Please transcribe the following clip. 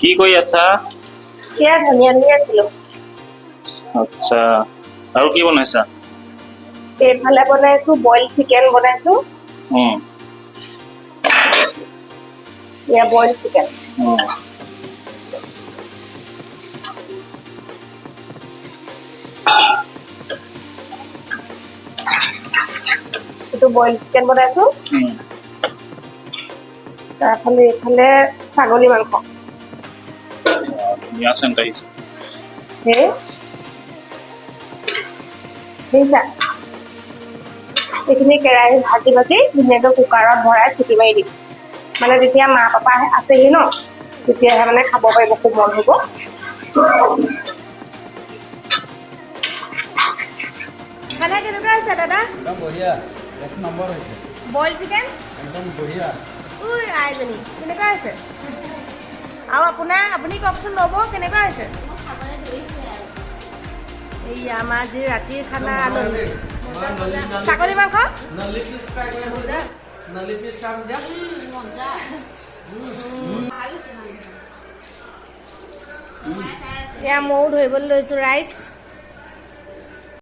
কি কৰি আছা? সেয়া ধনিয়া ধুই আছিলো। আচ্ছা, আৰু কি বনাইছা? এইফালে বনাইছো বইল চিকেন বনাইছো। উম, এয়া বইল চিকেন। উম, এইটো বইল চিকেন বনাইছো। উম, তাৰফালে এইফালে ছাগলী মাংস। ধুনীয়া চেণ্ট আহিছে। হে দেখিছা? এইখিনি কেৰাহীত ভাজি ভাজি ধুনীয়াকৈ কুকাৰত ভৰাই চিটি মাৰি দিম। মানে যেতিয়া মা পাপা আছেহি ন, তেতিয়াহে মানে খাব পাৰিব, কোমল হ'ব। খানা কেনেকুৱা হৈছে দাদা? একদম বঢ়িয়া, এক নম্বৰ হৈছে। বইল চিকেন একদম বঢ়িয়া। উই আইজনী কেনেকুৱা হৈছে? আৰু আপুনি কওকচোন নব কেনেকুৱা হৈছে? এই আমাৰ যি ৰাতিৰ খানা আলহী ছাগলী মাংস নলি পিচ ফ্ৰাই কৰি আছো যে, নলি পিচ খাম দিয়া। এয়া ময়ো ধৰিবলৈ লৈছো ৰাইচ।